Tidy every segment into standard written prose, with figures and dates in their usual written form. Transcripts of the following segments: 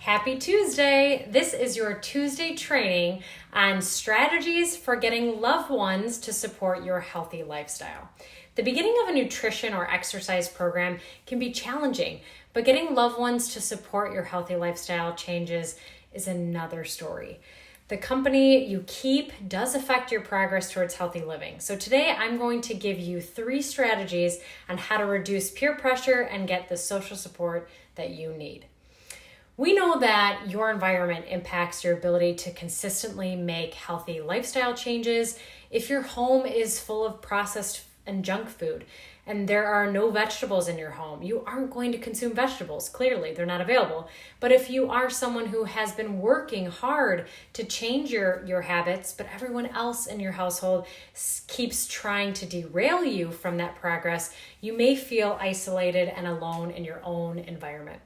Happy Tuesday! This is your Tuesday training on strategies for getting loved ones to support your healthy lifestyle. The beginning of a nutrition or exercise program can be challenging, but getting loved ones to support your healthy lifestyle changes is another story. The company you keep does affect your progress towards healthy living. So today I'm going to give you 3 strategies on how to reduce peer pressure and get the social support that you need. We know that your environment impacts your ability to consistently make healthy lifestyle changes. If your home is full of processed and junk food and there are no vegetables in your home, you aren't going to consume vegetables. Clearly, they're not available. But if you are someone who has been working hard to change your habits, but everyone else in your household keeps trying to derail you from that progress, you may feel isolated and alone in your own environment.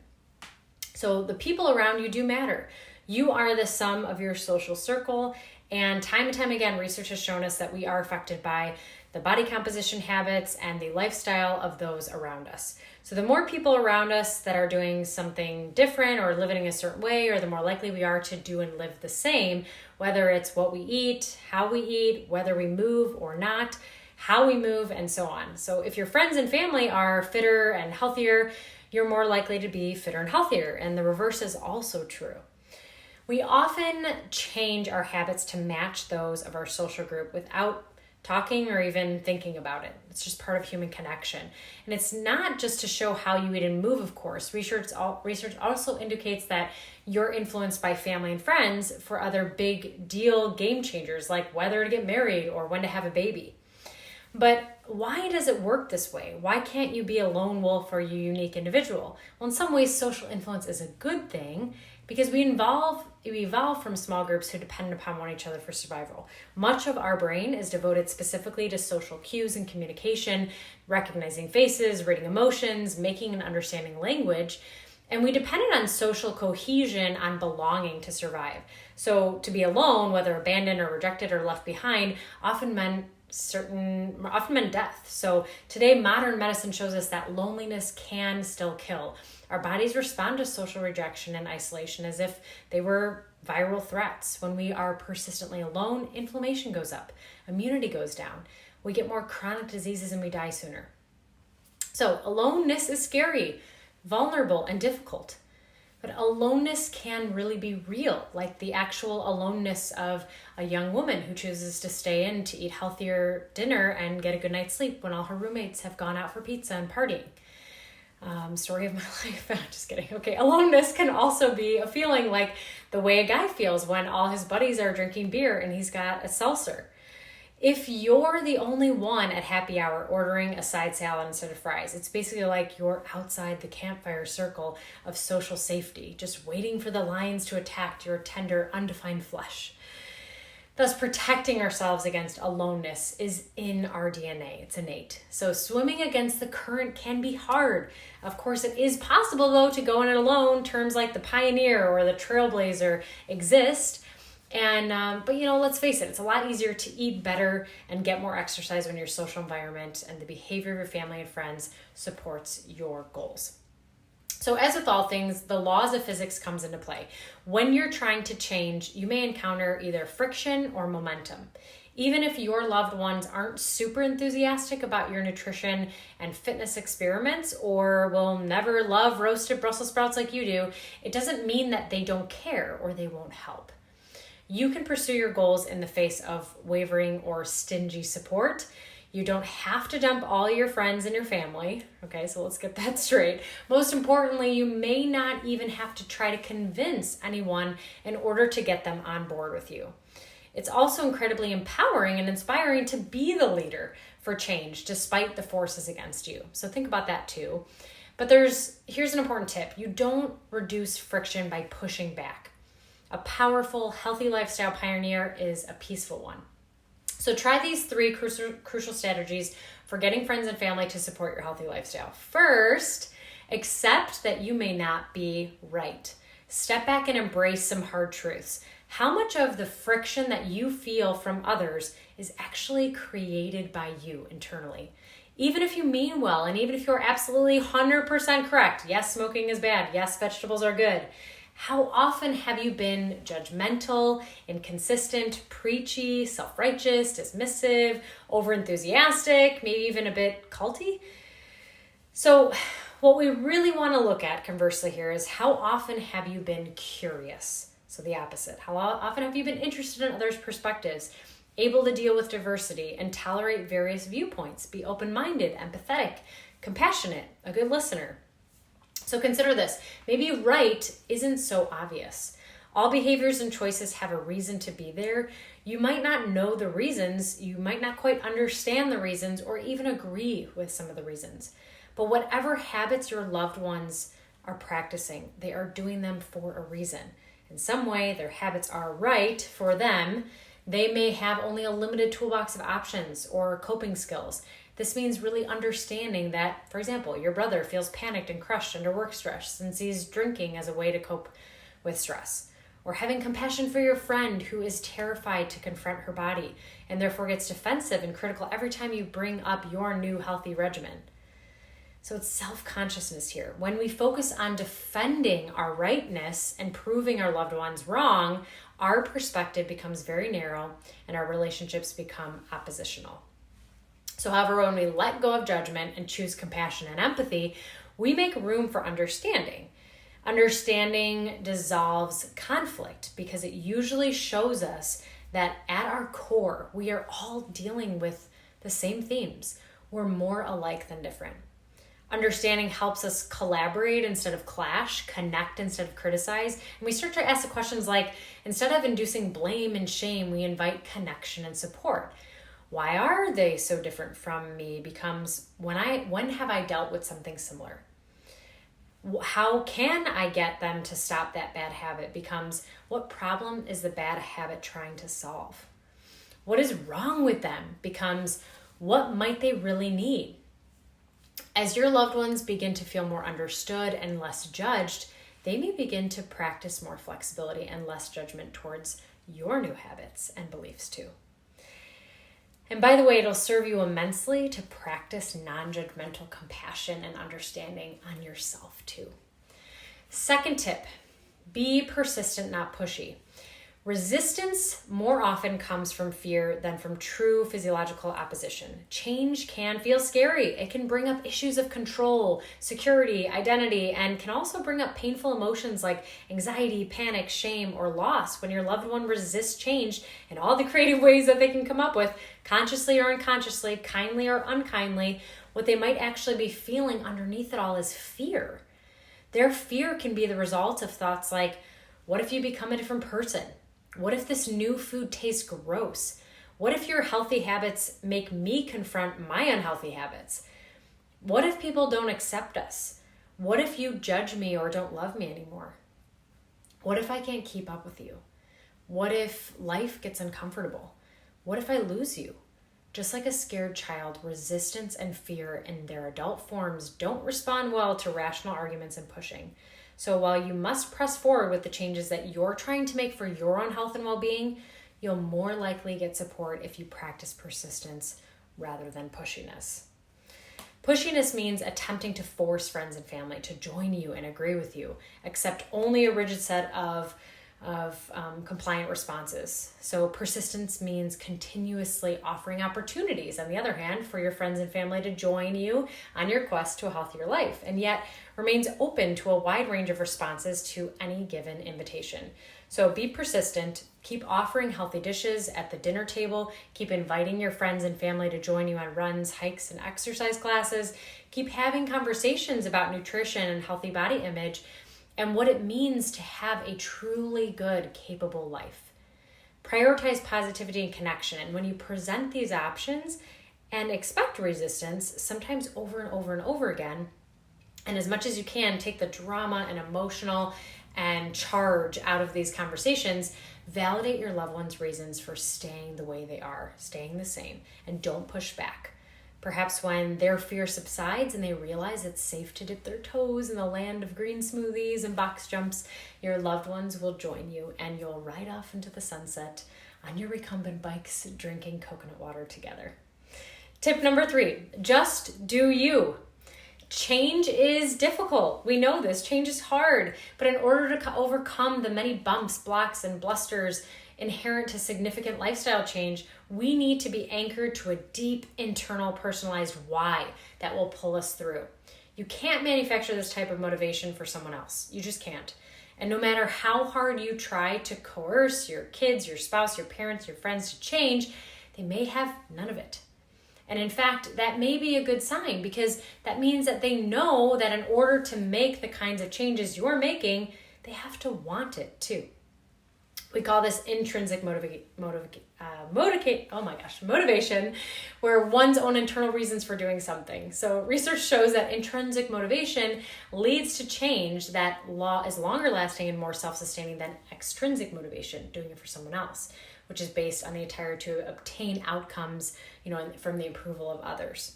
So the people around you do matter. You are the sum of your social circle, and time again, research has shown us that we are affected by the body composition habits and the lifestyle of those around us. So the more people around us that are doing something different or living a certain way, or the more likely we are to do and live the same, whether it's what we eat, how we eat, whether we move or not, how we move, and so on. So if your friends and family are fitter and healthier, you're more likely to be fitter and healthier, and the reverse is also true. We often change our habits to match those of our social group without talking or even thinking about it. It's just part of human connection. And it's not just to show how you eat and move, of course. Research also indicates that you're influenced by family and friends for other big deal game changers, like whether to get married or when to have a baby. But why does it work this way? Why can't you be a lone wolf or a unique individual? Well, in some ways, social influence is a good thing because we evolve from small groups who depend upon one another for survival. Much of our brain is devoted specifically to social cues and communication, recognizing faces, reading emotions, making and understanding language, and we depended on social cohesion, on belonging to survive. So to be alone, whether abandoned or rejected or left behind, often meant death. So today, modern medicine shows us that loneliness can still kill. Our bodies respond to social rejection and isolation as if they were viral threats. When we are persistently alone, inflammation goes up, immunity goes down, we get more chronic diseases, and we die sooner. So aloneness is scary, vulnerable, and difficult. But aloneness can really be real, like the actual aloneness of a young woman who chooses to stay in to eat healthier dinner and get a good night's sleep when all her roommates have gone out for pizza and partying. Story of my life. Just kidding. Okay, aloneness can also be a feeling like the way a guy feels when all his buddies are drinking beer and he's got a seltzer. If you're the only one at happy hour ordering a side salad instead of fries, it's basically like you're outside the campfire circle of social safety, just waiting for the lions to attack your tender, undefined flesh. Thus, protecting ourselves against aloneness is in our DNA. It's innate. So swimming against the current can be hard. Of course, it is possible, though, to go in it alone. Terms like the pioneer or the trailblazer exist. But let's face it, it's a lot easier to eat better and get more exercise when your social environment and the behavior of your family and friends supports your goals. So as with all things, the laws of physics comes into play. When you're trying to change, you may encounter either friction or momentum. Even if your loved ones aren't super enthusiastic about your nutrition and fitness experiments or will never love roasted Brussels sprouts like you do, it doesn't mean that they don't care or they won't help. You can pursue your goals in the face of wavering or stingy support. You don't have to dump all your friends and your family. Okay, so let's get that straight. Most importantly, you may not even have to try to convince anyone in order to get them on board with you. It's also incredibly empowering and inspiring to be the leader for change despite the forces against you. So think about that too. But here's an important tip. You don't reduce friction by pushing back. A powerful, healthy lifestyle pioneer is a peaceful one. So try these 3 crucial strategies for getting friends and family to support your healthy lifestyle. First, accept that you may not be right. Step back and embrace some hard truths. How much of the friction that you feel from others is actually created by you internally? Even if you mean well, and even if you're absolutely 100% correct, yes, smoking is bad, yes, vegetables are good, How often have you been judgmental, inconsistent, preachy, self-righteous, dismissive, overenthusiastic, maybe even a bit culty? So what we really want to look at, conversely here, is how often have you been curious? So the opposite. How often have you been interested in others' perspectives, able to deal with diversity and tolerate various viewpoints, be open-minded, empathetic, compassionate, a good listener? So consider this. Maybe right isn't so obvious. All behaviors and choices have a reason to be there. You might not know the reasons, you might not quite understand the reasons, or even agree with some of the reasons. But whatever habits your loved ones are practicing, they are doing them for a reason. In some way, their habits are right for them. They may have only a limited toolbox of options or coping skills. This means really understanding that, for example, your brother feels panicked and crushed under work stress and sees drinking as a way to cope with stress. Or having compassion for your friend who is terrified to confront her body and therefore gets defensive and critical every time you bring up your new healthy regimen. So it's self-consciousness here. When we focus on defending our rightness and proving our loved ones wrong, our perspective becomes very narrow and our relationships become oppositional. So however, when we let go of judgment and choose compassion and empathy, we make room for understanding. Understanding dissolves conflict because it usually shows us that at our core, we are all dealing with the same themes. We're more alike than different. Understanding helps us collaborate instead of clash, connect instead of criticize. And we start to ask the questions like, instead of inducing blame and shame, we invite connection and support. Why are they so different from me? Becomes, when have I dealt with something similar? How can I get them to stop that bad habit? Becomes, what problem is the bad habit trying to solve? What is wrong with them? Becomes, what might they really need? As your loved ones begin to feel more understood and less judged, they may begin to practice more flexibility and less judgment towards your new habits and beliefs too. And by the way, it'll serve you immensely to practice non-judgmental compassion and understanding on yourself too. Second tip, be persistent, not pushy. Resistance more often comes from fear than from true physiological opposition. Change can feel scary. It can bring up issues of control, security, identity, and can also bring up painful emotions like anxiety, panic, shame, or loss when your loved one resists change in all the creative ways that they can come up with, consciously or unconsciously, kindly or unkindly. What they might actually be feeling underneath it all is fear. Their fear can be the result of thoughts like, what if you become a different person? What if this new food tastes gross? What if your healthy habits make me confront my unhealthy habits? What if people don't accept us? What if you judge me or don't love me anymore? What if I can't keep up with you? What if life gets uncomfortable? What if I lose you? Just like a scared child, resistance and fear in their adult forms don't respond well to rational arguments and pushing. So while you must press forward with the changes that you're trying to make for your own health and well-being, you'll more likely get support if you practice persistence rather than pushiness. Pushiness means attempting to force friends and family to join you and agree with you, accept only a rigid set of compliant responses. So persistence means continuously offering opportunities, on the other hand, for your friends and family to join you on your quest to a healthier life, and yet remains open to a wide range of responses to any given invitation. So be persistent, keep offering healthy dishes at the dinner table, keep inviting your friends and family to join you on runs, hikes, and exercise classes, keep having conversations about nutrition and healthy body image, and what it means to have a truly good, capable life. Prioritize positivity and connection, and when you present these options and expect resistance, sometimes over and over and over again, and as much as you can, take the drama and emotional and charge out of these conversations, validate your loved one's reasons for staying the way they are, staying the same, and don't push back. Perhaps when their fear subsides and they realize it's safe to dip their toes in the land of green smoothies and box jumps, your loved ones will join you and you'll ride off into the sunset on your recumbent bikes, drinking coconut water together. Tip number 3, just do you. Change is difficult. We know this. Change is hard. But in order to overcome the many bumps, blocks, and blusters inherent to significant lifestyle change, we need to be anchored to a deep internal personalized why that will pull us through. You can't manufacture this type of motivation for someone else. You just can't. And no matter how hard you try to coerce your kids, your spouse, your parents, your friends to change, they may have none of it. And in fact, that may be a good sign, because that means that they know that in order to make the kinds of changes you're making, they have to want it too. We call this intrinsic motivation, where one's own internal reasons for doing something. So research shows that intrinsic motivation leads to change that is longer lasting and more self-sustaining than extrinsic motivation, doing it for someone else, which is based on the desire to obtain outcomes, from the approval of others.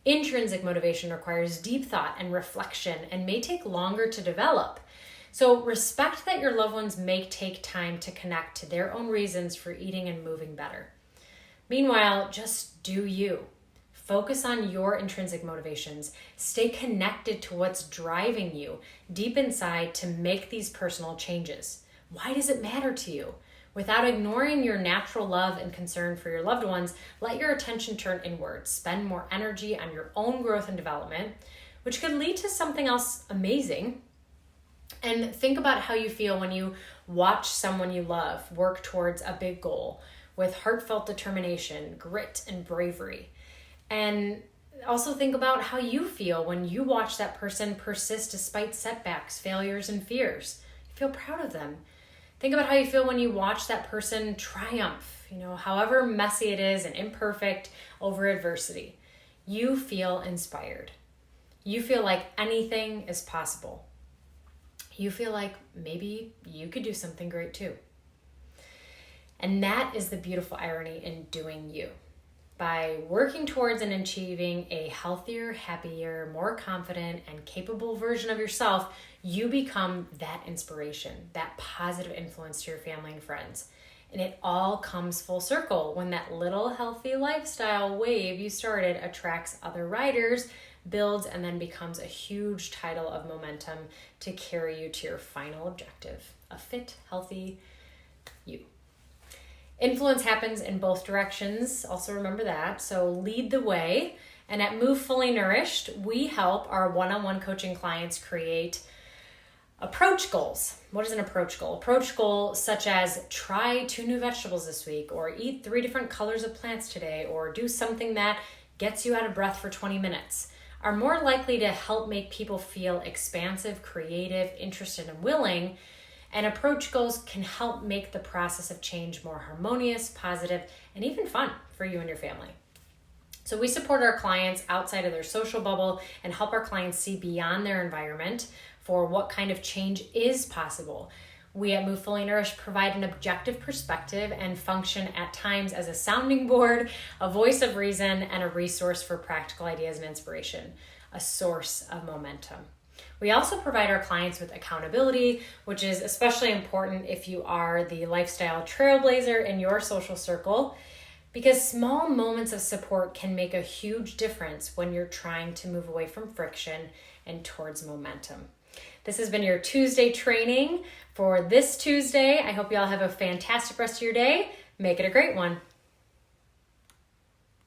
Intrinsic motivation requires deep thought and reflection and may take longer to develop. So respect that your loved ones may take time to connect to their own reasons for eating and moving better. Meanwhile, just do you. Focus on your intrinsic motivations. Stay connected to what's driving you deep inside to make these personal changes. Why does it matter to you? Without ignoring your natural love and concern for your loved ones, let your attention turn inward. Spend more energy on your own growth and development, which could lead to something else amazing. And think about how you feel when you watch someone you love work towards a big goal with heartfelt determination, grit, and bravery. And also think about how you feel when you watch that person persist despite setbacks, failures, and fears. You feel proud of them. Think about how you feel when you watch that person triumph, however messy it is and imperfect, over adversity. You feel inspired. You feel like anything is possible. You feel like maybe you could do something great too. And that is the beautiful irony in doing you. By working towards and achieving a healthier, happier, more confident, and capable version of yourself, you become that inspiration, that positive influence to your family and friends. And it all comes full circle when that little healthy lifestyle wave you started attracts other riders, builds, and then becomes a huge tidal of momentum to carry you to your final objective, a fit, healthy you. Influence happens in both directions. Also remember that. So lead the way. And at Move Fully Nourished, we help our one-on-one coaching clients create approach goals. What is an approach goal? Approach goal such as try 2 new vegetables this week, or eat 3 different colors of plants today, or do something that gets you out of breath for 20 minutes, are more likely to help make people feel expansive, creative, interested, and willing. And approach goals can help make the process of change more harmonious, positive, and even fun for you and your family. So we support our clients outside of their social bubble and help our clients see beyond their environment for what kind of change is possible. We at Move Fully Nourished provide an objective perspective and function at times as a sounding board, a voice of reason, and a resource for practical ideas and inspiration, a source of momentum. We also provide our clients with accountability, which is especially important if you are the lifestyle trailblazer in your social circle, because small moments of support can make a huge difference when you're trying to move away from friction and towards momentum. This has been your Tuesday training for this Tuesday. I hope you all have a fantastic rest of your day. Make it a great one.